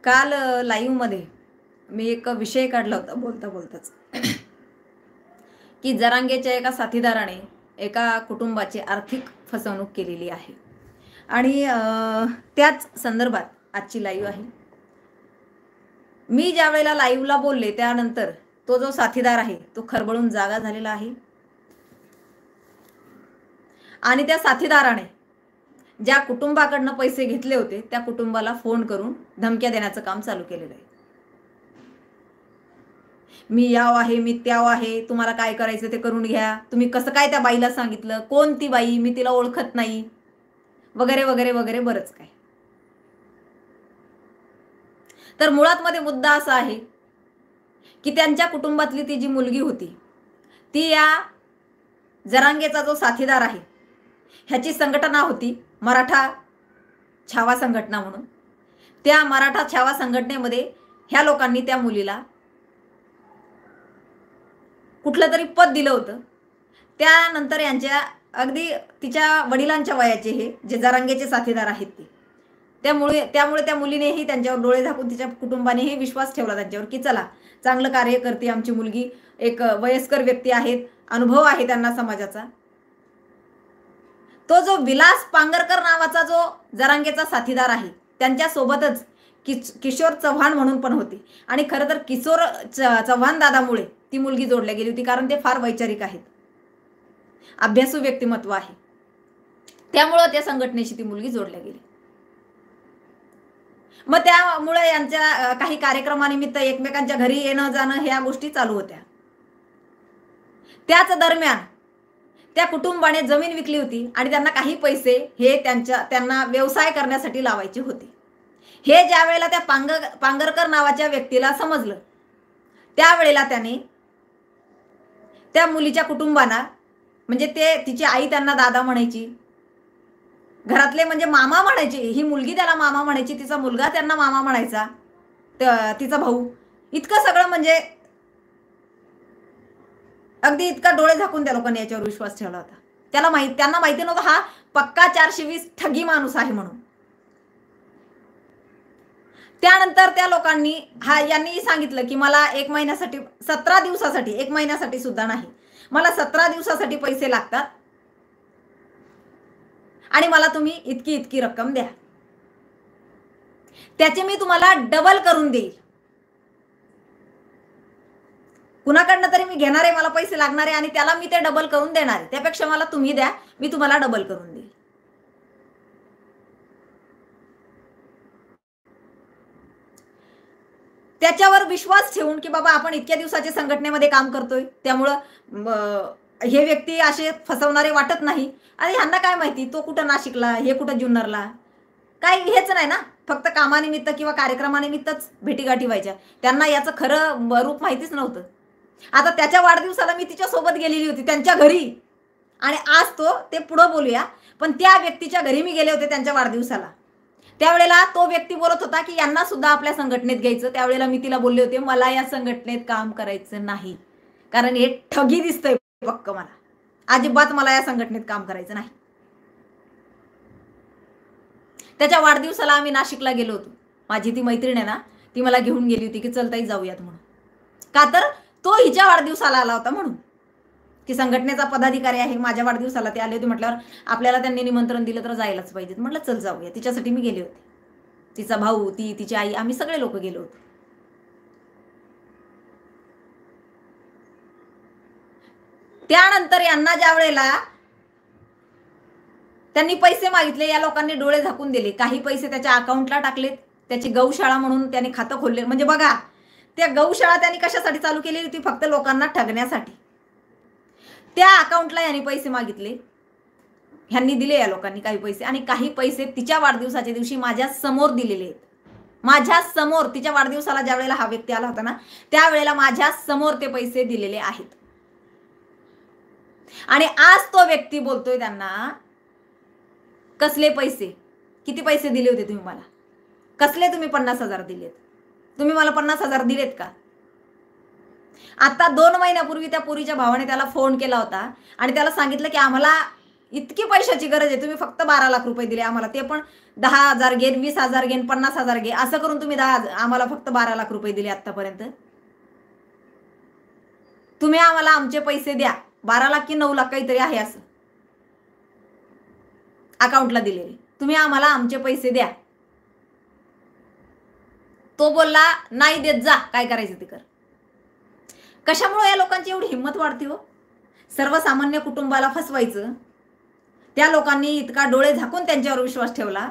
काल लाईव्ह मध्ये मी एक विषय काढला होता बोलता बोलताच की जरांगेच्या एका साथीदाराने एका कुटुंबाची आर्थिक फसवणूक केलेली आहे आणि त्याच संदर्भात आजची लाईव्ह आहे। मी ज्या वेळेला लाईव्हला बोलले त्यानंतर तो जो साथीदार आहे तो खरबळून जागा झालेला आहे आणि त्या साथीदाराने ज्या कुटुंबाकडनं पैसे घेतले होते त्या कुटुंबाला फोन करून धमक्या देण्याचं काम चालू केलेलं आहे। मी याव आहे, मी त्याव आहे, तुम्हाला काय करायचं ते करून घ्या, तुम्ही कसं काय त्या बाईला सांगितलं, कोण ती बाई, मी तिला ओळखत नाही, वगैरे वगैरे वगैरे बरंच काय। तर मुळात मध्ये मुद्दा असा आहे की त्यांच्या कुटुंबातली ती जी मुलगी होती ती या जरांगेचा जो साथीदार आहे ह्याची संघटना होती मराठा छावा संघटना म्हणून। त्या मराठा छावा संघटनेमध्ये ह्या लोकांनी त्या मुलीला कुठलं तरी पद दिलं होतं। त्यानंतर यांच्या अगदी तिच्या वडिलांच्या वयाचे हे जे जरांगेचे साथीदार आहेत ते त्यामुळे त्या मुलीनेही त्यांच्यावर डोळे झाकून तिच्या कुटुंबानेही विश्वास ठेवला त्यांच्यावर की चला चांगलं कार्य करते आमची मुलगी, एक वयस्कर व्यक्ती आहेत, अनुभव आहे त्यांना समाजाचा। तो जो विलास पांगरकर नावाचा जो जरांगेचा साथीदार आहे त्यांच्या सोबतच किशोर चव्हाण म्हणून पण होते आणि खरं तर किशोर चव्हाण दादामुळे ती मुलगी जोडल्या गेली होती, कारण ते फार वैचारिक आहेत, अभ्यासू व्यक्तिमत्व आहे, त्यामुळे त्या संघटनेशी ती मुलगी जोडल्या गेली। मग त्यामुळे यांच्या काही कार्यक्रमानिमित्त एकमेकांच्या घरी येणं जाणं ह्या गोष्टी चालू होत्या। त्याच दरम्यान त्या कुटुंबाने जमीन विकली होती आणि त्यांना काही पैसे हे त्यांना व्यवसाय करण्यासाठी लावायचे होते। हे ज्या वेळेला त्या पांगरकर नावाच्या व्यक्तीला समजलं त्यावेळेला त्याने त्या मुलीच्या कुटुंबाला, म्हणजे तिची आई त्यांना दादा म्हणायची, घरातले म्हणजे मामा म्हणायचे, ही मुलगी त्याला मामा म्हणायची, तिचा मुलगा त्यांना मामा म्हणायचा, तिचा भाऊ, इतकं सगळं म्हणजे अगदी इतका डोळे झाकून त्या लोकांनी याच्यावर विश्वास ठेवला होता। त्यांना माहिती नव्हतं हा पक्का 420 ठगी माणूस आहे म्हणून। त्यानंतर त्या लोकांनी यांनी सांगितलं की मला 1 महिन्यासाठी 17 दिवसासाठी, 1 महिन्यासाठी सुद्धा नाही, मला 17 दिवसासाठी पैसे लागतात आणि मला तुम्ही इतकी इतकी रक्कम द्या, त्याचे मी तुम्हाला डबल करून देईल। कुणाकडनं तरी मी घेणार आहे, मला पैसे लागणार आहे आणि त्याला मी ते डबल करून देणार आहे, त्यापेक्षा मला तुम्ही द्या, मी तुम्हाला डबल करून देईल। त्याच्यावर विश्वास ठेवून की बाबा आपण इतक्या दिवसाच्या संघटनेमध्ये काम करतोय त्यामुळं हे व्यक्ती असे फसवणारे वाटत नाही। आणि ह्यांना काय माहिती तो कुठं नाशिकला, हे कुठं जुन्नरला, काही हेच नाही ना, फक्त कामानिमित्त किंवा कार्यक्रमानिमित्तच भेटीगाठी व्हायच्या, त्यांना याचं खरं रूप माहितीच नव्हतं। आता त्याच्या वाढदिवसाला मी तिच्या सोबत गेलेली होती त्यांच्या घरी, आणि आज ते पुढं बोलूया, पण त्या व्यक्तीच्या घरी मी गेले होते त्यांच्या वाढदिवसाला। त्यावेळेला तो व्यक्ती बोलत होता की यांना सुद्धा आपल्या संघटनेत घ्यायचं। त्यावेळेला मी तिला बोलले होते मला या संघटनेत काम करायचं नाही, कारण हे ठगी दिसतंय पक्क, मला अजिबात मला या संघटनेत काम करायचं नाही। त्याच्या वाढदिवसाला आम्ही नाशिकला गेलो होतो, माझी ती मैत्रीण आहे ना, ती मला घेऊन गेली होती की चल ताई जाऊयात म्हणून, का तर तो हिच्या वाढदिवसाला आला होता म्हणून, की संघटनेचा पदाधिकारी आहे, माझ्या वाढदिवसाला ते आले होते म्हटल्यावर आपल्याला त्यांनी निमंत्रण दिलं तर जायलाच पाहिजे, म्हटलं चल जाऊया, तिच्यासाठी मी गेले होते, तिचा भाऊ, तिची आई, आम्ही सगळे लोक गेलो होतो। त्यानंतर यांना ज्या वेळेला त्यांनी पैसे मागितले, या लोकांनी डोळे झाकून दिले, काही पैसे त्याच्या अकाउंटला टाकलेत, त्याची गौशाळा म्हणून त्यांनी खातं खोलले। म्हणजे बघा, त्या गौशाळा त्यांनी कशासाठी चालू केलेली होती, फक्त लोकांना ठगण्यासाठी। त्या अकाउंटला यांनी पैसे मागितले, ह्यांनी दिले या लोकांनी काही पैसे, आणि काही पैसे तिच्या वाढदिवसाच्या दिवशी माझ्या समोर दिलेले आहेत, माझ्या समोर। तिच्या वाढदिवसाला ज्या वेळेला हा व्यक्ती आला होता ना त्यावेळेला माझ्या समोर ते पैसे दिलेले आहेत। आणि आज तो व्यक्ती बोलतोय त्यांना कसले पैसे, किती पैसे दिले होते तुम्ही मला, कसले तुम्ही 50,000 दिलेत, तुम्ही मला 50,000 दिलेत का? आता 2 महिन्यापूर्वी त्या पुरीच्या भावाने त्याला फोन केला होता आणि त्याला सांगितलं की आम्हाला इतकी पैशाची गरज आहे, तुम्ही फक्त 12 लाख रुपये दिले आम्हाला, ते पण 10,000 घेन, 20,000 घेन, 50,000 घे, असं करून तुम्ही आम्हाला फक्त 12 लाख रुपये दिले आतापर्यंत. तुम्ही आम्हाला आमचे पैसे द्या. 12 लाख की 9 लाख काहीतरी आहे असं अकाउंटला दिलेले. तुम्ही आम्हाला आमचे पैसे द्या. तो बोलला नाही देत, जा काय करायचं ते कर. कशामुळे या लोकांची एवढी हिंमत वाढते हो? सर्वसामान्य कुटुंबाला फसवायचं. त्या लोकांनी इतका डोळे झाकून त्यांच्यावर विश्वास ठेवला.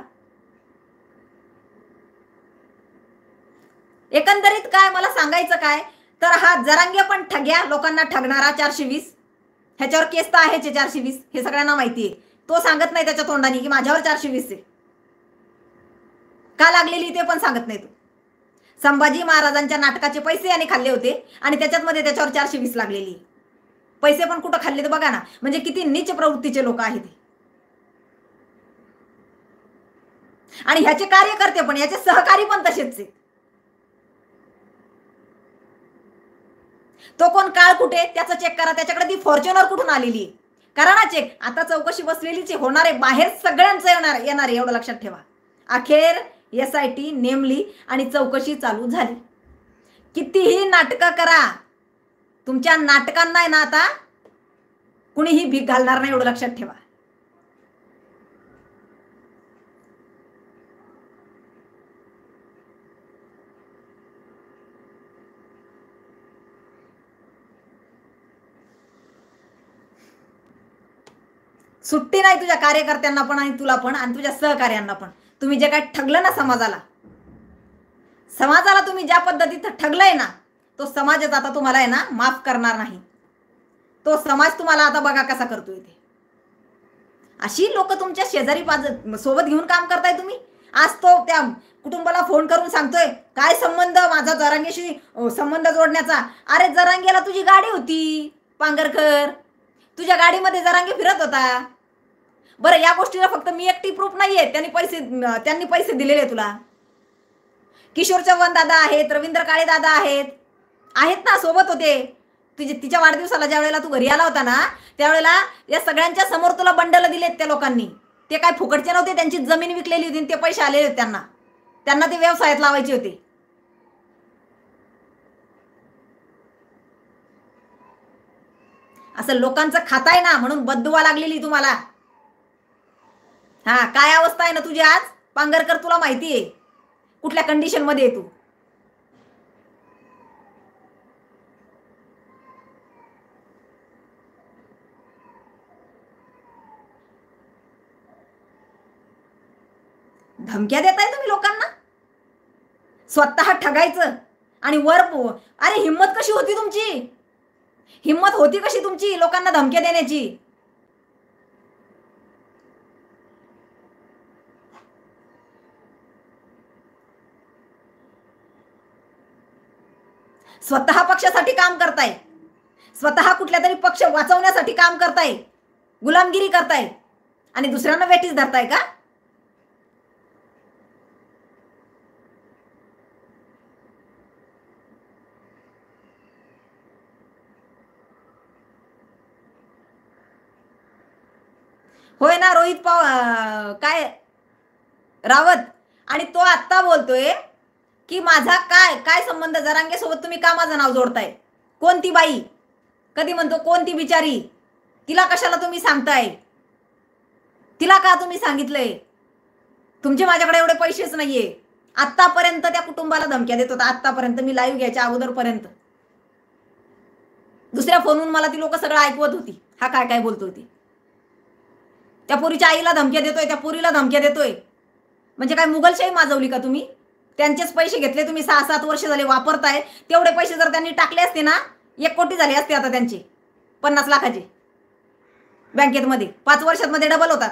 एकंदरीत काय मला सांगायचं काय, तर हा जरांगे पण ठग्या लोकांना ठगणारा 420, ह्याच्यावर केस तर आहेच 420, हे सगळ्यांना माहिती आहे. तो सांगत नाही त्याच्या तोंडाने की माझ्यावर 420 आहे, का लागलेली ते पण सांगत नाही तो. संभाजी महाराजांच्या नाटकाचे पैसे याने खाल्ले होते आणि त्याच्यामध्ये त्याच्यावर 420 लागलेली. पैसे पण कुठं खाल्ले तर बघा ना, म्हणजे किती नीच प्रवृत्तीचे लोक आहेत. आणि ह्याचे कार्यकर्ते पण, याचे सहकारी पण तसेच आहेत. तो कोण काळ कुठे त्याचं चेक करा, त्याच्याकडे ती फॉर्च्युनर कुठून आलेली आहे, करा ना चेक. आता चौकशी बसलेलीच आहे, होणार आहे, बाहेर सगळ्यांचं येणार आहे, एवढं लक्षात ठेवा. अखेर SIT नेमली आणि चौकशी चालू झाली. कितीही नाटकं करा, तुमच्या नाटकांना आहे ना आता कुणीही भीक घालणार नाही, एवढं लक्षात ठेवा. सुट्टी नाही तुझ्या कार्यकर्त्यांना पण आणि तुला पण आणि तुझ्या सहकार्यांना पण. तुम्ही जे काय ठगलं ना समाजाला तुम्ही ज्या पद्धतीत ठगलंय ना, तो समाजच आता तुम्हाला आहे ना माफ करणार नाही. तो समाज तुम्हाला आता बघा कसा करतोय ते. अशी लोक तुमच्या शेजारी सोबत घेऊन काम करताय तुम्ही. आज तो त्या कुटुंबाला फोन करून सांगतोय काय संबंध माझा जरांगेशी संबंध जोडण्याचा. अरे जरांगेला तुझी गाडी होती पांगरकर, तुझ्या गाडीमध्ये जरांगे फिरत होता. बरं या गोष्टीला फक्त मी एकटी प्रूफ नाहीये, त्यांनी पैसे दिलेले तुला. किशोर चव्हाण दादा आहेत, रवींद्र काळे दादा आहेत ना, सोबत होते. तिच्या वाढदिवसाला ज्या वेळेला तू घरी आला होता ना, त्यावेळेला या सगळ्यांच्या समोर तुला बंडल दिलेत त्या लोकांनी. ते काय फुकटचे नव्हते, त्यांची जमीन विकलेली होती, ते पैसे आलेले होते त्यांना ते व्यवसायात लावायचे होते. असं लोकांचं खाताय ना, म्हणून बद्दुआ लागलेली तुम्हाला. हा काय अवस्था आहे ना तुझी आज पांगरकर, तुला माहिती आहे कुठल्या कंडिशन मध्ये आहे तू. धमक्या देताय तुम्ही लोकांना, स्वतः ठगायचं आणि वर. अरे हिम्मत कशी होती तुमची, हिम्मत होती कशी तुमची लोकांना धमक्या देण्याची. स्वतः पक्षासाठी काम करताय, स्वतः कुठल्या तरी पक्ष वाचवण्यासाठी काम करताय, गुलामगिरी करताय आणि दुसऱ्यांना वेठीस धरताय का. होय ना रोहित काय रावत. आणि तो आत्ता बोलतोय की माझा काय संबंध जरांगे सोबत, तुम्ही का माझं नाव जोडताय. कोणती बाई, कधी म्हणतो कोणती बिचारी, तिला कशाला तुम्ही सांगताय, तिला का तुम्ही सांगितलंय. तुमचे माझ्याकडे एवढे पैसेच नाहीये. आतापर्यंत त्या कुटुंबाला धमक्या देत होता, आतापर्यंत मी लाईव्ह घ्यायच्या अगोदरपर्यंत दुसऱ्या फोनवरून मला ती लोक सगळं ऐकवत होती. हा काय बोलतो होती, त्या पोरीच्या आईला धमक्या देतोय, त्या पोरीला धमक्या देतोय. म्हणजे काय मुघलशाही माजवली का तुम्ही. त्यांचेच पैसे घेतले तुम्ही, 6-7 वर्ष झाले वापरताय. तेवढे पैसे जर त्यांनी टाकले असते ना, 1 कोटी झाले असते आता त्यांचे, 50 लाखाचे बँकेत मध्ये. 5 वर्षात मध्ये डबल होतात.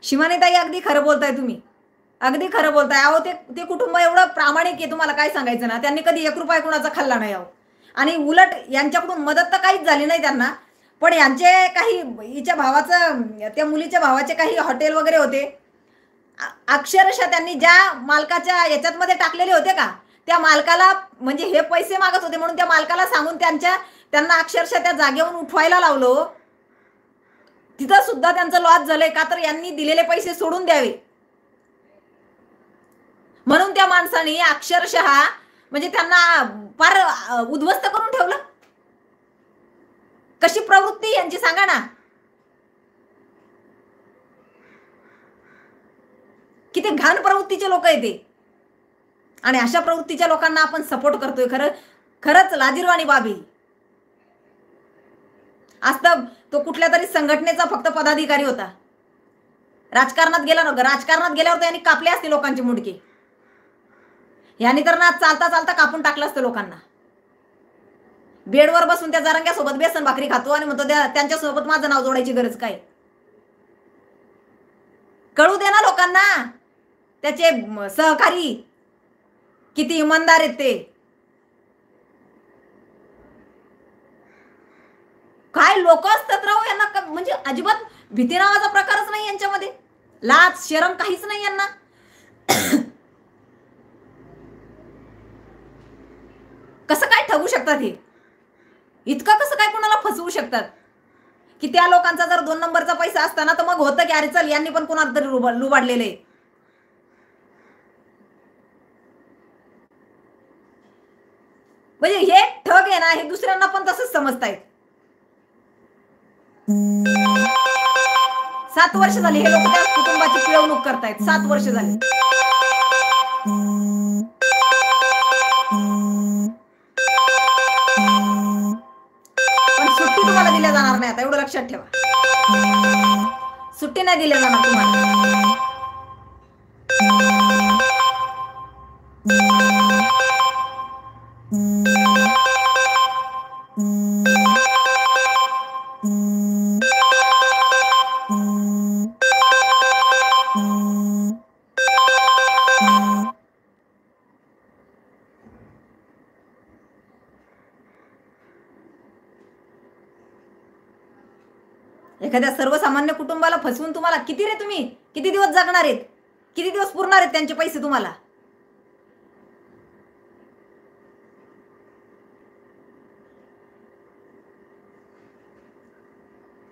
शिवानीताई अगदी खरं बोलताय तुम्ही, अगदी खरं बोलताय. अहो ते कुटुंब एवढं प्रामाणिक आहे, तुम्हाला काय सांगायचं ना. त्यांनी कधी 1 रुपया कुणाचा खाल्ला नाही. अहो आणि उलट यांच्याकडून मदत तर काहीच झाली नाही त्यांना. पण यांचे काही हिच्या भावाचं, त्या मुलीच्या भावाचे काही हॉटेल वगैरे होते, अक्षरशः त्यांनी ज्या मालकाच्या याच्यात टाकलेले होते का, त्या मालकाला म्हणजे हे पैसे मागत होते म्हणून त्या मालकाला सांगून त्यांना अक्षरशः त्या जागेवरून उठवायला लावलं. तिथं सुद्धा त्यांचं लॉस झालंय का, तर यांनी दिलेले पैसे सोडून द्यावे म्हणून त्या माणसाने अक्षरशः म्हणजे त्यांना फार उद्ध्वस्त करून ठेवलं. कशी प्रवृत्ती यांची सांगा ना. किती घाण प्रवृत्तीचे लोक आहेत ते. आणि अशा प्रवृत्तीच्या लोकांना आपण सपोर्ट करतोय. खरंच लाजिरवाणी बाबी. आज तर तो कुठल्या तरी संघटनेचा फक्त पदाधिकारी होता. राजकारणात गेला नव्हता. राजकारणात गेल्यावर त्यांनी कापले असते लोकांचे मुंडके. यांनी तर ना चालता चालता कापून टाकलं असतं लोकांना. बेडवर बसून त्या जरांग्यासोबत बेसन भाकरी खातो आणि म्हणतो त्यांच्यासोबत माझं नाव जोडायची गरज काय. कळू दे ना लोकांना त्याचे सहकारी किती इमानदार आहेत ते. काय लोक असतात राव यांना. म्हणजे अजिबात भीती नावाचा प्रकारच नाही यांच्यामध्ये. लाज शरम काहीच नाही यांना. कसं काय ठगू शकतात हे. इतकं कसं काय कोणाला फसवू शकतात की त्या लोकांचा जर 2 नंबरचा पैसा असताना तर मग होतं की अरे चल यांनी पण कोणाला तरी लुबाडलेले. म्हणजे हे ठग आहे ना, हे दुसऱ्यांना पण तसंच समजतायत. 7 वर्ष झाली हे लोक त्या कुटुंबाची पिळवणूक करतायत. 7 वर्ष झाली. पण सुट्टी तुम्हाला दिल्या जाणार नाही आता, एवढं लक्षात ठेवा. सुट्टी नाही दिल्या जाणार तुम्हाला. एखाद्या सर्वसामान्य कुटुंबाला फसवून तुम्हाला किती रे, तुम्ही किती दिवस जगणार आहेत, किती दिवस पुरणार आहेत त्यांचे पैसे तुम्हाला.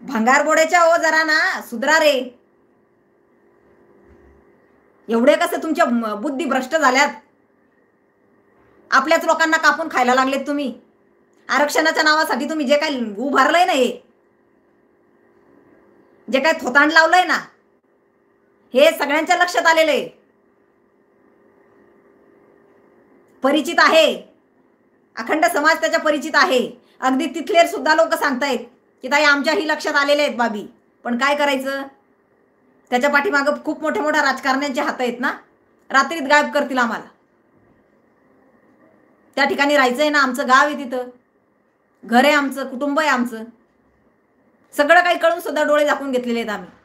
भंगारबोड्याच्या ओ जरा ना सुधरा रे. एवढे कसं तुमच्या बुद्धी भ्रष्ट झाल्यात. आपल्याच लोकांना कापून खायला लागलेत तुम्ही. आरक्षणाच्या नावासाठी तुम्ही जे काही उभारलंय ना, हे जे काही थोतांड लावलंय ना, हे सगळ्यांच्या लक्षात आलेलं आहे. परिचित आहे. अखंड समाज त्याच्या परिचित आहे. अगदी तिथले सुद्धा लोक सांगतायत की ताई आमच्याही लक्षात आलेले आहेत बाबी. पण काय करायचं, त्याच्या पाठीमागं खूप मोठ्या मोठ्या राजकारण्यांचे हात आहेत ना. रात्रीत गायब करतील आम्हाला. त्या ठिकाणी राहायचंय ना, आमचं गाव आहे तिथं, घर आहे आमचं, कुटुंब आहे आमचं. सगळं काही कळून सुद्धा डोळे झाकून घेतलेले आहेत आम्ही.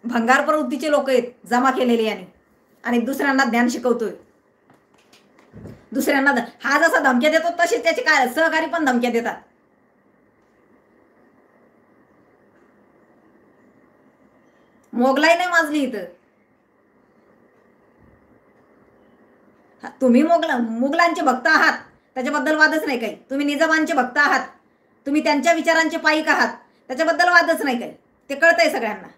भंगार प्रवृत्तीचे लोक आहेत जमा केलेले यांनी. आणि दुसऱ्यांना ज्ञान शिकवतोय. दुसऱ्यांना हा जसा धमक्या देतो तसे त्याचे काय सहकारी पण धमक्या देतात. मोगलाई नाही माजली इथं. तुम्ही मुघलांचे भक्त आहात त्याच्याबद्दल वादच नाही काही. तुम्ही निजामांचे भक्त आहात, तुम्ही त्यांच्या विचारांचे पाईक आहात, त्याच्याबद्दल वादच नाही काही. ते कळतंय सगळ्यांना.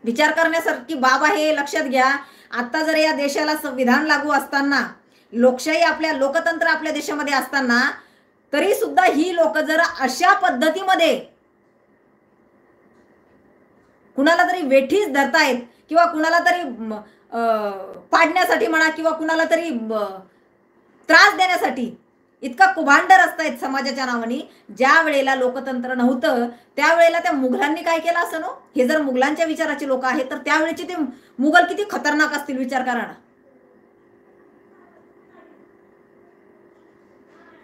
विचार करण्यासारखी बाब आहे. लक्षात घ्या, आता जर या देशाला संविधान लागू असताना, लोकशाही लोकतंत्र आपल्या देशामध्ये असताना, तरी सुद्धा ही लोक जर अशा पद्धतीमध्ये कुणाला तरी वेठीस धरतायत किंवा कुणाला तरी पाडण्यासाठी म्हणा किंवा कुणाला तरी त्रास देण्यासाठी इतका कुभांड रचतायत समाजाच्या नावाने. ज्या वेळेला लोकतंत्र नव्हतं त्यावेळेला त्या मुघलांनी काय केलं असं नो. हे जर मुघलांच्या विचाराचे लोक आहेत तर त्यावेळेचे ते मुघल किती खतरनाक असतील विचार करा ना.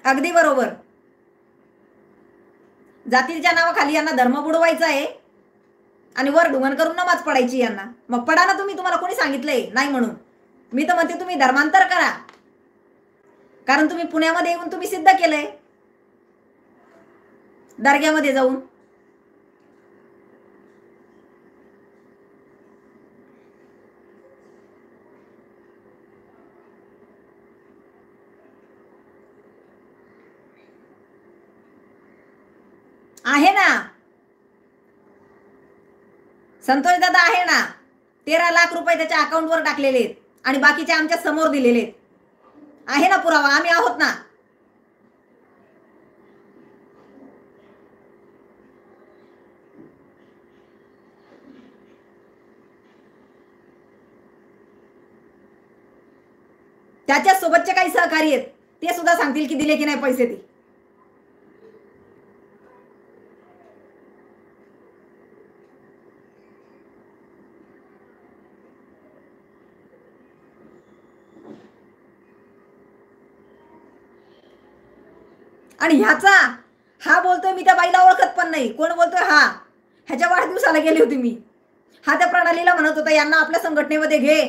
अगदी बरोबर. जातीच्या नावाखाली यांना धर्म बुडवायचा आहे आणि वर ढुंगण करून नमाज पडायची यांना. मग पडा ना तुम्ही, तुम्हाला कोणी सांगितलंय नाही म्हणून. मी तर म्हणते तुम्ही धर्मांतर करा, कारण तुम्ही पुण्यामध्ये येऊन तुम्ही सिद्ध केलंय दर्ग्यामध्ये जाऊन. आहे ना संतोष दादा, आहे ना. 13 लाख रुपये त्याच्या अकाउंटवर टाकलेले आहेत आणि बाकीचे आमच्या समोर दिलेले आहेत. आहे ना पुरावा, आम्ही आहोत ना. त्याच्या सोबतचे काही सहकारी आहेत ते सुद्धा सांगतील की दिले की नाही पैसे ते. आणि ह्याचा हा बोलतोय मी त्या बाईला ओळखत पण नाही. कोण बोलतोय? हा ह्याच्या वाढदिवसाला गेली होती मी. हा त्या प्रणालीला म्हणत होता यांना आपल्या संघटनेमध्ये घे,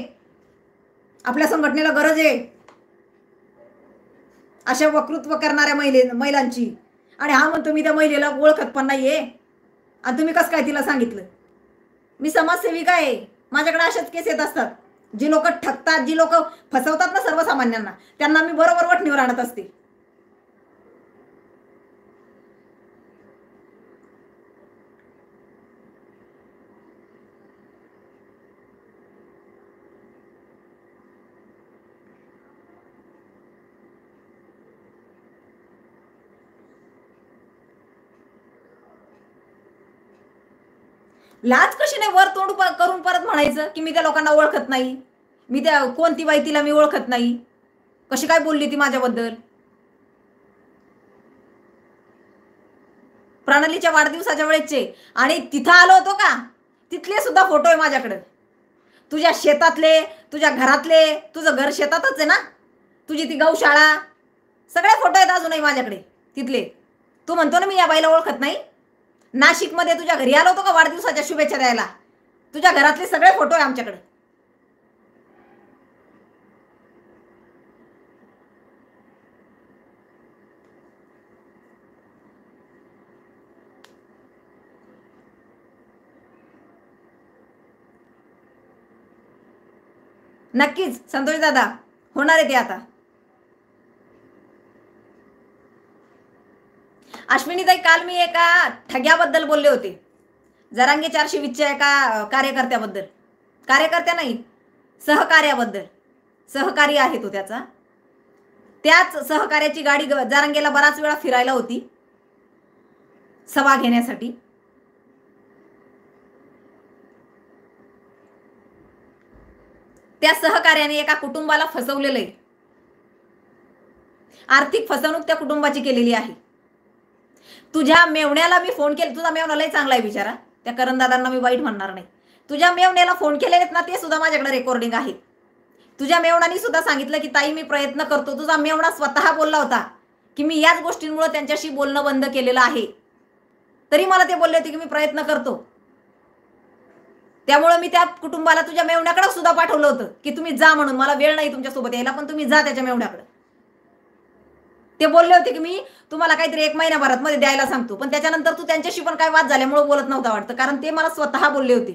आपल्या संघटनेला गरज आहे अशा वक्तृत्व करणाऱ्या महिलांची. आणि हा म्हणतो मी त्या महिलेला ओळखत पण नाहीये. आणि तुम्ही कसं काय तिला सांगितलं? मी समाजसेविका आहे, माझ्याकडे अशाच केस येत असतात. जी लोक ठगतात, जी लोक फसवतात ना सर्वसामान्यांना, त्यांना मी बरोबर वठणीवर आणत असते. लाज कशी नाही वर तोंड करून परत म्हणायचं की मी त्या लोकांना ओळखत नाही, मी त्या कोणती बाई तिला मी ओळखत नाही, कशी काय बोलली ती माझ्याबद्दल. प्रणालीच्या वाढदिवसाच्या वेळेचे आणि तिथं आलो होतो का तिथले सुद्धा फोटो आहे माझ्याकडे. तुझ्या शेतातले, तुझ्या घरातले, तुझं घर शेतातच आहे ना, तुझी ती गौशाळा, सगळे फोटो आहेत अजूनही माझ्याकडे तिथले. तू म्हणतो ना मी या बाईला ओळखत नाही. नाशिकमध्ये तुझ्या घरी आलो होतो का वाढदिवसाच्या शुभेच्छा द्यायला? तुझ्या घरातले सगळे फोटो आहे आमच्याकडे. नक्कीच संतोष दादा, होणार आहे ते आता. अश्विनीताई, काल मी एका ठग्याबद्दल बोलले होते, जरांगे 420च्या एका कार्यकर्त्याबद्दल. कार्यकर्त्या नाही, सहकार्याबद्दल. सहकारी आहे तो त्याचा. त्याच सहकार्याची गाडी जरांगेला बराच वेळा फिरायला होती सभा घेण्यासाठी. त्या सहकार्याने एका कुटुंबाला फसवलेलं आहे. आर्थिक फसवणूक त्या कुटुंबाची केलेली आहे. तुझ्या मेवण्याला मी फोन केला, तुझा मेवणा लय चांगला आहे बिचारा, त्या करणदादांना मी वाईट म्हणणार नाही. तुझ्या मेवण्याला फोन केलेले ना ते सुद्धा माझ्याकडे रेकॉर्डिंग आहे. तुझ्या मेवणाने सुद्धा सांगितलं की ताई मी प्रयत्न करतो. तुझा मेवणा स्वतः बोलला होता की मी याच गोष्टींमुळे त्यांच्याशी बोलणं बंद केलेलं आहे, तरी मला ते बोलले होते की मी प्रयत्न करतो. त्यामुळे मी त्या कुटुंबाला तुझ्या मेवण्याकडे सुद्धा पाठवलं होतं की तुम्ही जा म्हणून, मला वेळ नाही तुमच्यासोबत यायला, पण तुम्ही जा त्याच्या मेवण्याकडे. ते बोलले होते की मी तुम्हाला काहीतरी 1 महिन्याभरात मध्ये द्यायला सांगतो, पण त्याच्यानंतर तू त्यांच्याशी पण काय वाद झाल्यामुळे बोलत नव्हता वाटतं. कारण ते मला स्वतः बोलले होते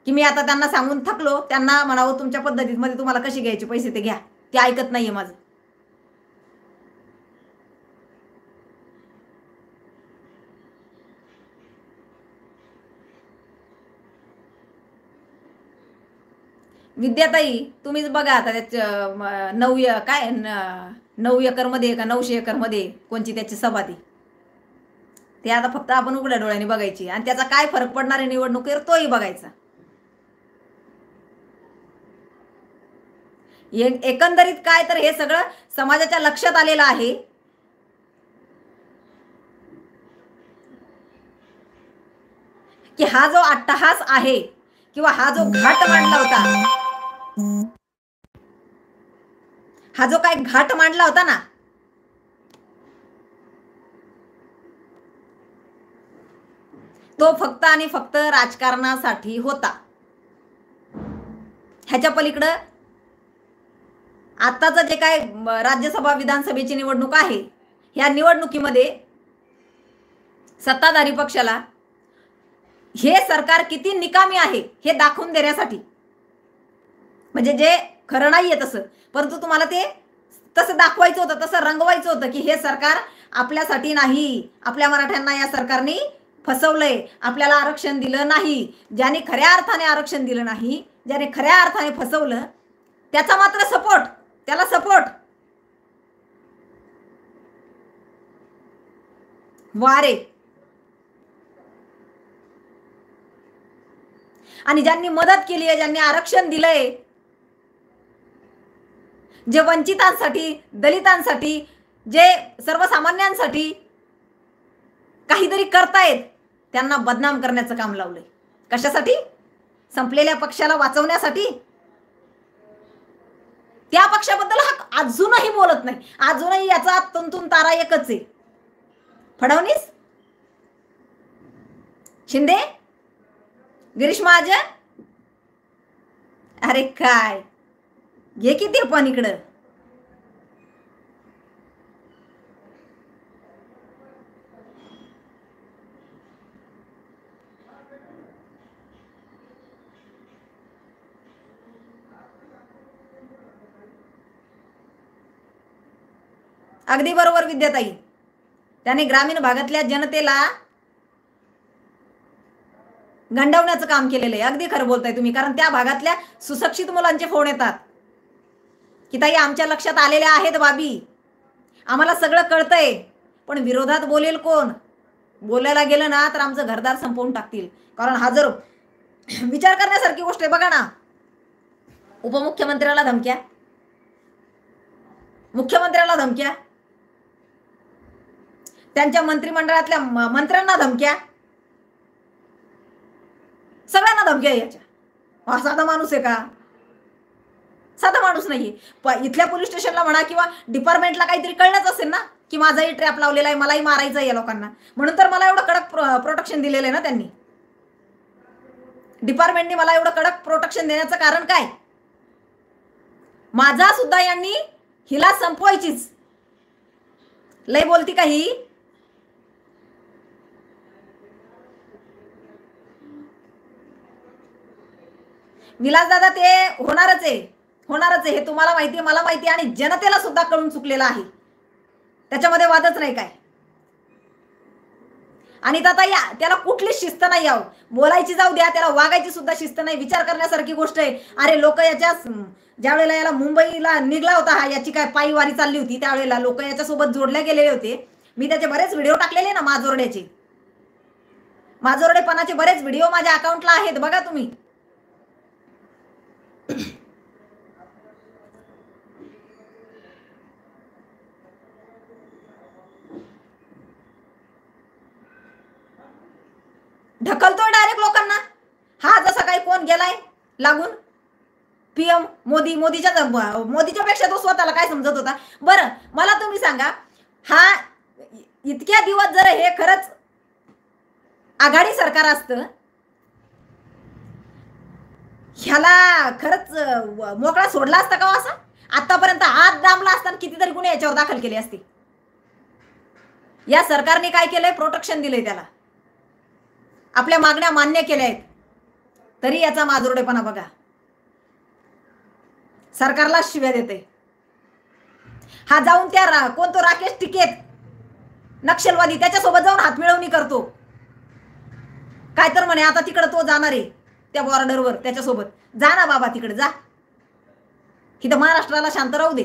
की मी आता त्यांना सांगून थकलो, त्यांना म्हणावं तुमच्या पद्धतीमध्ये तुम्हाला कशी घ्यायचे पैसे ते घ्या, ते ऐकत नाहीये माझं. विद्याताई, तुम्हीच बघा आता त्याच्या 9 एकर मध्ये का 900 एकर मध्ये कोणची त्याची सभा ती, ते आता फक्त आपण उघड्या डोळ्याने बघायची आणि त्याचा काय फरक पडणार आहे निवडणुकीवर तोही बघायचा. एकंदरीत काय तर हे सगळं समाजाच्या लक्षात आलेलं आहे की हा जो अट्टहास आहे किंवा हा जो घाट मांडला होता, हा जो काय घाट मांडला होता ना, तो फक्त आणि फक्त राजकारणासाठी होता. ह्याच्या पलीकडं आताचं जे काय राज्यसभा विधानसभेची निवडणूक आहे, ह्या निवडणुकीमध्ये सत्ताधारी पक्षाला हे सरकार किती निकामी आहे हे दाखवून देण्यासाठी, म्हणजे जे खरं नाहीये तसं, परंतु तुम्हाला ते तसं दाखवायचं होतं, तसं रंगवायचं होतं की हे सरकार आपल्यासाठी नाही, आपल्या मराठ्यांना या सरकारने फसवलंय, आपल्याला आरक्षण दिलं नाही. ज्याने खऱ्या अर्थाने आरक्षण दिलं नाही, ज्याने खऱ्या अर्थाने फसवलं, त्याचा मात्र सपोर्ट, त्याला सपोर्ट. वारे. आणि ज्यांनी मदत केली आहे, ज्यांनी आरक्षण दिलंय, जे वंचितांसाठी, दलितांसाठी, जे सर्वसामान्यांसाठी काहीतरी करतायत, त्यांना बदनाम करण्याचं काम लावलंय. कशासाठी? संपलेल्या पक्षाला वाचवण्यासाठी. त्या पक्षाबद्दल हा अजूनही बोलत नाही. अजूनही याचा तुंतून तारा एकच आहे, फडणवीस, शिंदे, गिरीश महाजन. अरे काय घे किती पण इकडं. अगदी बरोबर विद्याताई, त्याने ग्रामीण भागातल्या जनतेला गंडवण्याचं काम केलेलं आहे. अगदी खरं बोलताय तुम्ही, कारण त्या भागातल्या सुशिक्षित मुलांचे फोन येतात की ताई आमच्या लक्षात आलेल्या आहेत बाबी, आम्हाला सगळं कळतंय, पण विरोधात बोलेल कोण? बोलायला गेलं ना तर आमचं घरदार संपवून टाकतील. कारण हा जर विचार करण्यासारखी गोष्ट आहे. बघा ना, उपमुख्यमंत्र्याला धमक्या, मुख्यमंत्र्याला धमक्या, त्यांच्या मंत्रिमंडळातल्या मंत्र्यांना धमक्या, सगळ्यांना धमक्या याच्या. हा साधा माणूस आहे का? साधा माणूस नाहीये. इथल्या पोलीस स्टेशनला म्हणा किंवा डिपार्टमेंटला काहीतरी कळलंच असेल ना की माझाही ट्रॅप लावलेला आहे, मलाही मारायचं आहे या लोकांना, म्हणून तर मला एवढं कडक प्रोटेक्शन दिलेलं आहे ना त्यांनी. डिपार्टमेंटने मला एवढं कडक प्रोटेक्शन देण्याचं कारण काय? माझा सुद्धा यांनी हिला संपवायचीच. लय बोलती काही. विलासदादा ते होणारच आहे, होणारच आहे, हे तुम्हाला माहिती आहे, मला माहिती आहे, आणि जनतेला सुद्धा कळून चुकलेलं आहे. त्याच्यामध्ये वादच नाही काय. आणि आता त्याला कुठलीच शिस्त नाही यावं, बोलायची जाऊ द्या, त्याला वागायची सुद्धा शिस्त नाही. विचार करण्यासारखी गोष्ट आहे. अरे लोक याच्या ज्या वेळेला याला मुंबईला निघला होता हा, याची काय पायीवारी चालली होती, त्यावेळेला लोक याच्यासोबत जोडले गेलेले होते. मी त्याचे बरेच व्हिडिओ टाकलेले ना, माजोरड्याचे, माजोरडेपणाचे बरेच व्हिडिओ माझ्या अकाउंटला आहेत, बघा तुम्ही. ढकलतोय डायरेक्ट लोकांना. हा जसा काही कोण गेलाय लागून पीएम मोदीच्या पेक्षा तो स्वतःला काय समजत होता. बरं मला तुम्ही सांगा, हा इतक्या दिवस जर हे खरंच आघाडी सरकार असतं, ह्याला खरंच मोकळा सोडला असता का असा? आतापर्यंत हात दामला असताना कितीतरी गुन्हे याच्यावर दाखल केले असते. या सरकारने काय केलंय? प्रोटेक्शन दिलंय त्याला, आपल्या मागण्या मान्य केल्या आहेत, तरी याचा माजोरडेपणा बघा. सरकारला शिव्या देते. हा जाऊन त्या कोणतो राकेश टिकेत नक्षलवादी, त्याच्यासोबत जाऊन हातमिळवणी करतो. काय तर म्हणे आता तिकडे तो जाणार आहे त्या बॉर्डरवर, त्याच्यासोबत जा ना बाबा, तिकडे जा, इथं महाराष्ट्राला शांत राहू दे.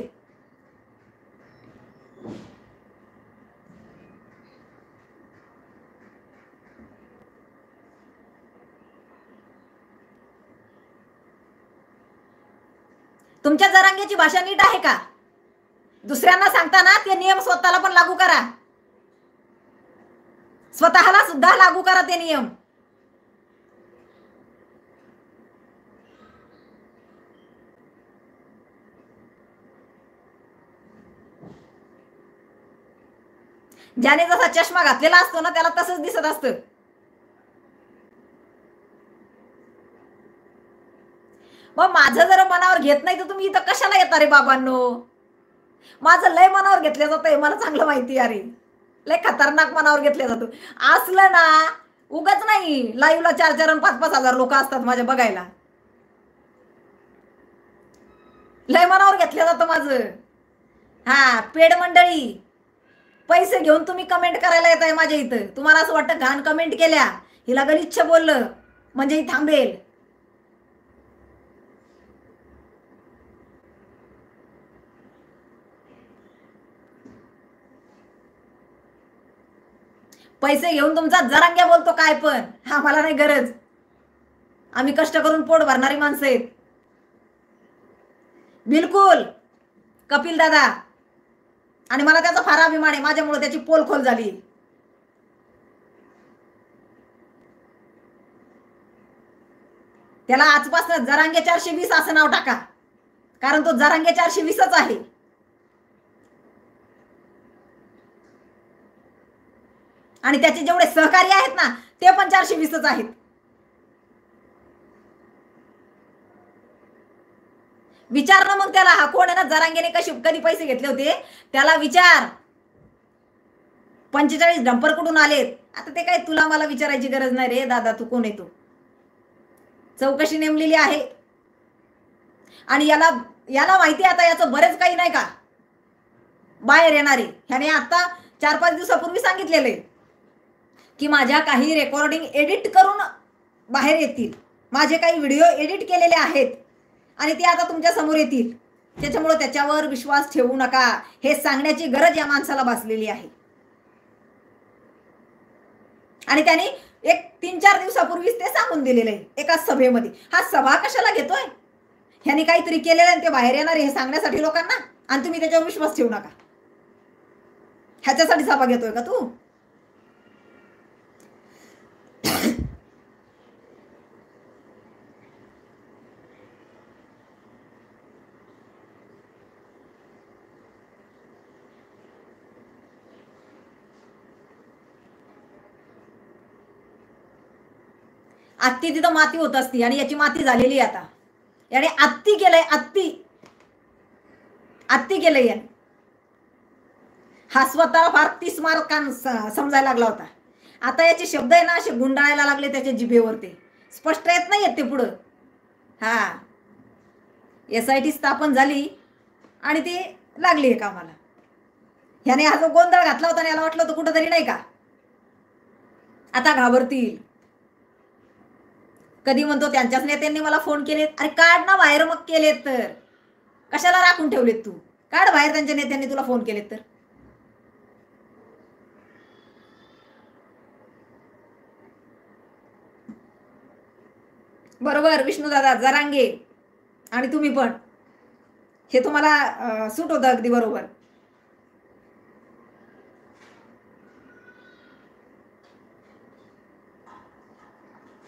तुमच्या जरांगेची भाषा नीट आहे का? दुसऱ्यांना सांगताना ते नियम स्वतःला पण लागू करा, स्वतःला सुद्धा लागू करा ते नियम. ज्याने जसा चष्मा घातलेला असतो ना त्याला तसंच दिसत असतं. मग माझं जर मनावर घेत नाही तर तुम्ही इथं कशाला येता रे बाबांनो? माझं लय मनावर घेतलं जातं, मला चांगलं माहिती आहे. अरे लय खतरनाक मनावर घेतलं जातं. असलं ना उगाच नाही लाईव्हला 4-4 आणि 5-5 हजार लोक असतात माझ्या बघायला. लय मनावर घेतलं जातं माझं. हा पेड मंडळी, पैसे घेऊन तुम्ही कमेंट करायला येत आहे माझ्या इथं. तुम्हाला असं वाटतं घाण कमेंट केल्या, हिला गलिच्छ बोललं म्हणजे ही थांबेल. पैसे घेऊन तुमचा जरांग्या बोलतो काय पण, आम्हाला नाही गरज. आम्ही कष्ट करून पोट भरणारी माणसं आहेत. बिलकुल कपिल दादा, आणि मला त्याचा फार अभिमान आहे. माझ्यामुळे त्याची पोल खोल झाली. त्याला आजपासून जरांगे 420 असं नाव टाका, कारण तो जरांगे 420च आहे. आणि त्याचे जेवढे सहकारी आहेत ना ते पण 420च आहेत. विचार ना मग त्याला, हा कोण आहे ना जरांगेने कधी पैसे घेतले होते त्याला विचार. 45 डंपर कुठून आलेत? आता ते काय तुला मला विचारायची गरज नाही रे दादा, तू कोण आहे? तू चौकशी नेमलेली आहे. आणि याला याला माहिती आता याचं बरेच काही नाही का बाहेर येणारे. ह्याने आता 4-5 दिवसापूर्वी सांगितलेले की माझ्या काही रेकॉर्डिंग एडिट करून बाहेर येतील, माझे काही व्हिडिओ एडिट केलेले आहेत आणि ते आता तुमच्या समोर येतील. त्याच्यामुळे त्याच्यावर विश्वास ठेवू नका, हे सांगण्याची गरज या माणसाला भासलेली आहे. आणि त्याने एक 3-4 दिवसापूर्वीच ते सांगून दिलेलं आहे एका सभेमध्ये. हा सभा कशाला घेतोय? ह्याने काहीतरी केलेलं आहे ते बाहेर येणार हे सांगण्यासाठी लोकांना, आणि तुम्ही त्याच्यावर विश्वास ठेवू नका. ह्याच्यासाठी सभा घेतोय का तू? आत्ती तिथं माती होत असती आणि याची माती झालेली आहे आता. याने आत्ती केलंय, आत्ती केलंय याने. हा स्वतःला फार 30 मार्कान समजायला लागला होता. आता याचे शब्द आहे ना असे गुंडाळायला लागले त्याच्या जिभेवर, ते स्पष्ट येत नाही येत ते पुढं. हा SIT स्थापन झाली आणि ती लागली आहे कामाला. ह्याने हा जो गोंधळ घातला होता याला वाटलं होतं कुठंतरी नाही का आता घाबरतील. कधी म्हणतो त्यांच्याच नेत्यांनी मला फोन केलेत. अरे काढ ना बाहेर मग केलेत तर, कशाला राखून ठेवलेत तू? काढ बाहेर त्यांच्या नेत्यांनी तुला फोन केलेत तर. बरोबर विष्णूदादा जरांगे आणि तुम्ही पण, हे तुम्हाला सूट होतं अगदी बरोबर.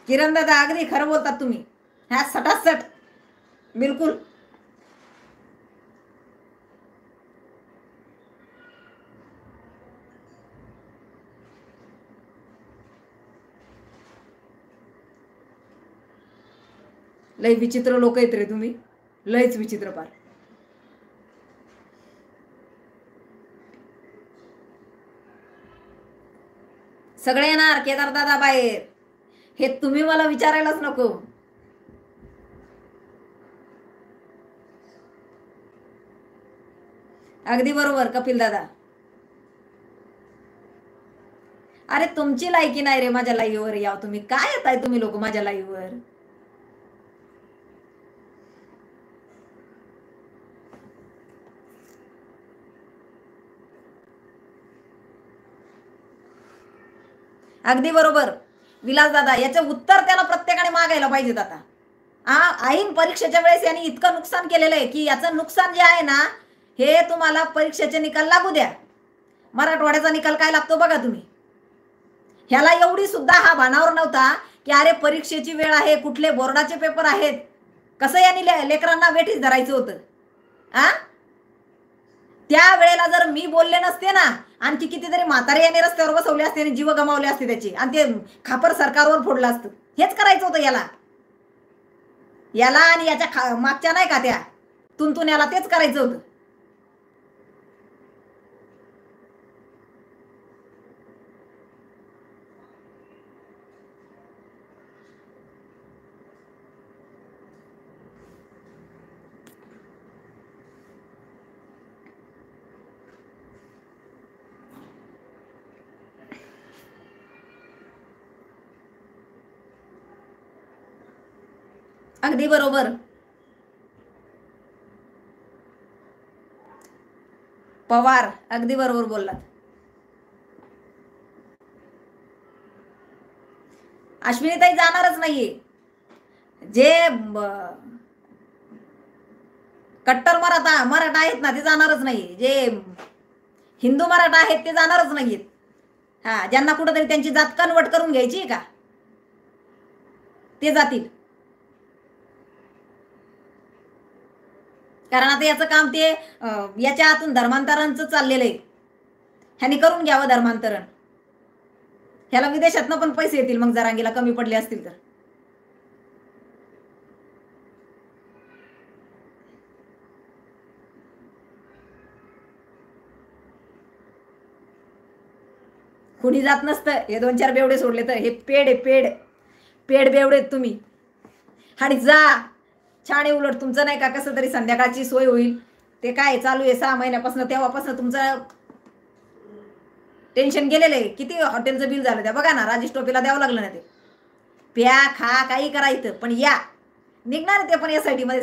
किरण दादा अगदी खरं बोलतात तुम्ही. ह्या सटासट बिलकुल. लय विचित्र लोक आहेत रे तुम्ही, लयच विचित्र पार. सगळे येणार केदार दादा बाहेर, हे तुम्ही मला विचारायलाच नको. अगदी बरोबर कपिल दादा. अरे तुमची लायकी नाही रे माझ्या लाईव्हवर याव. तुम्ही काय येताय तुम्ही लोक माझ्या लाईव्हवर? अगदी बरोबर विलास दादा. याचं उत्तर त्याला प्रत्येकाने मागायला पाहिजेत आता. ऐन परीक्षेच्या वेळेस यांनी इतकं नुकसान केलेलं आहे की याचं नुकसान जे आहे ना, हे तुम्हाला परीक्षेचे निकाल लागू द्या. मराठवाड्याचा निकाल काय लागतो बघा तुम्ही. ह्याला एवढी सुद्धा हा भानावर नव्हता की अरे परीक्षेची वेळ आहे, कुठले बोर्डाचे पेपर आहेत, कसं यांनी लेकरांना वेठीस धरायचं होतं. त्या वेळेला जर मी बोलले नसते ना, आणखी कितीतरी म्हातारे यांनी रस्त्यावर बसवले असते आणि जीव गमावले असते त्याचे, आणि ते खापर सरकारवर फोडलं असतं. हेच करायचं होतं याला आणि याच्या मागच्या नाही का त्या तुंतुण्याला, तेच करायचं होतं. अगदी बरोबर. पवार अगदी बरोबर बोललात. अश्विनीताई जाणारच नाहीये. जे कट्टर मराठा आहेत ना, ते जाणारच नाही. जे हिंदू मराठा आहेत ते जाणारच नाहीत. ज्यांना कुठंतरी त्यांची जात कन्वर्ट करून घ्यायची का, ते जातील. कारण आता याचं काम ते याच्या आतून धर्मांतरांचं चाललेलं आहे. ह्यानी करून घ्यावं धर्मांतरण. ह्याला विदेशातनं पण पैसे येतील मग जरांगीला कमी पडले असतील तर. कुणी जात नसतं. हे 2-4 बेवडे सोडले तर. हे पेड आहे, पेड बेवडे तुम्ही. आणि जा छान आहे. उलट तुमचं नाही का कसं तरी संध्याकाळची सोय होईल. ते काय चालू आहे 6 महिन्यापासून, तेव्हापासून तुमचं टेन्शन गेलेलं आहे. किती हॉटेलचं बिल झालं त्या बघा ना. राजेश टोपीला द्यावं लागलं ना ते. प्या खा काही करायचं पण या निघणार ते पण SIT मध्ये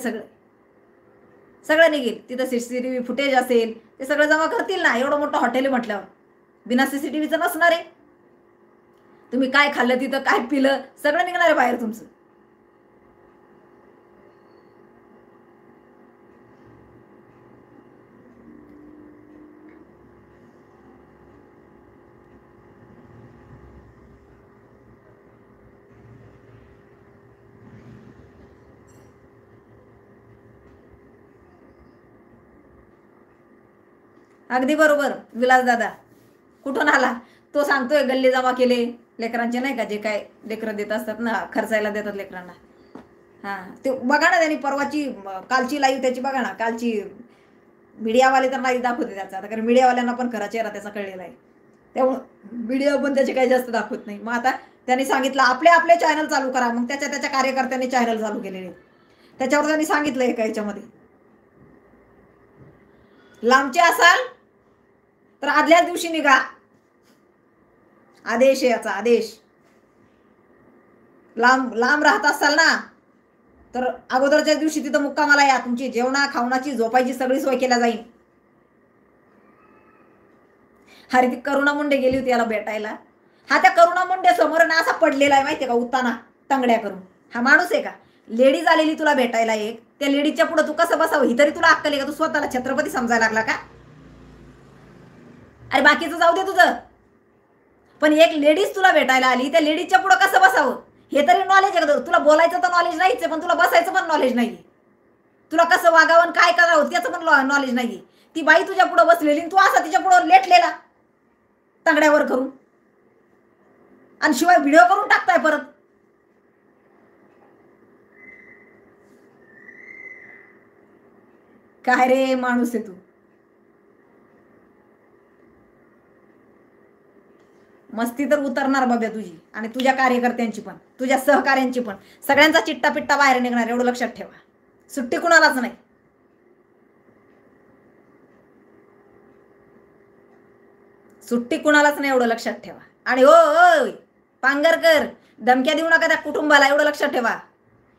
सगळं निघेल. तिथं CCTV फुटेज असेल ते सगळं जमा करतील ना. एवढं मोठं हॉटेल आहे म्हटल्यावर बिना CCTVचं नसणार आहे. तुम्ही काय खाल्लं तिथं, काय पिलं, सगळं निघणार आहे बाहेर तुमचं. अगदी बरोबर. विलास दादा कुठून आला तो सांगतोय गल्ले जमा केले लेकरांचे नाही का, जे काय लेकरं देत असतात ना, खर्चायला देतात लेकरांना. ते बघा ना त्यांनी परवाची कालची लाईव्ह त्याची बघा ना. कालची मीडियावाले तर लाईव्ह दाखवते त्याचा. आता कारण मीडियावाल्यांना पण खरा चेहरा त्याचा कळलेला आहे, त्यामुळं मीडिया पण त्याचे काही जास्त दाखवत नाही. मग आता त्यांनी सांगितलं आपले चॅनल चालू करा. मग त्याच्या कार्यकर्त्यांनी चॅनल चालू केलेले. त्याच्यावर त्यांनी सांगितलं एका याच्यामध्ये, लांबचे असाल तर आदल्याच दिवशी निघा. आदेश आहे याचा, आदेश. लांब राहत असाल ना तर अगोदरच्या दिवशी तिथं मुक्कामाला या. तुमची जेवणा खावणाची झोपायची सगळी सोय केल्या जाईल. अरे ती करुणा मुंडे गेली होती याला भेटायला. त्या करुणा मुंडे समोर ना असा पडलेला आहे माहितीये का, उत्ताना तंगड्या करून. हा माणूस आहे का? लेडीज आलेली तुला भेटायला, एक त्या लेडीजच्या पुढे तू कसं बसावं ही तरी तुला अक्कल आहे का? तू स्वतःला छत्रपती समजायला लागला का? अरे बाकीचं जाऊ दे तुझं, पण एक लेडीज तुला भेटायला आली, त्या लेडीजच्या पुढे कसं बसावं हे तरी नॉलेज आहे का? तुला बोलायचं तर नॉलेज नाहीच आहे, पण तुला बसायचं पण नॉलेज नाही. तुला कसं वागावं काय करावं त्याचं पण नॉलेज नाही. ती बाई तुझ्या पुढे बसलेली, तू असा तिच्या पुढे लेटलेला तंगड्यावर करून, आणि शिवाय व्हिडिओ करून टाकताय परत. काय रे माणूस आहे तू. मस्ती तर उतरणार बाब्या तुझी, आणि तुझ्या कार्यकर्त्यांची पण, तुझ्या सहकार्यांची पण. सगळ्यांचा चिट्टा पिट्टा बाहेर निघणार, एवढं लक्षात ठेवा. सुट्टी कुणालाच नाही. सुट्टी कुणालाच नाही, एवढं लक्षात ठेवा. आणि ओ पांगरकर, धमक्या देऊ नका त्या कुटुंबाला, एवढं लक्षात ठेवा.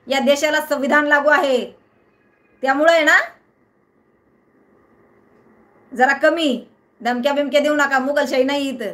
या देशाला संविधान लागू आहे, त्यामुळे ना जरा कमी धमक्या बिमक्या देऊ नका. मुघलशाही नाही इथं.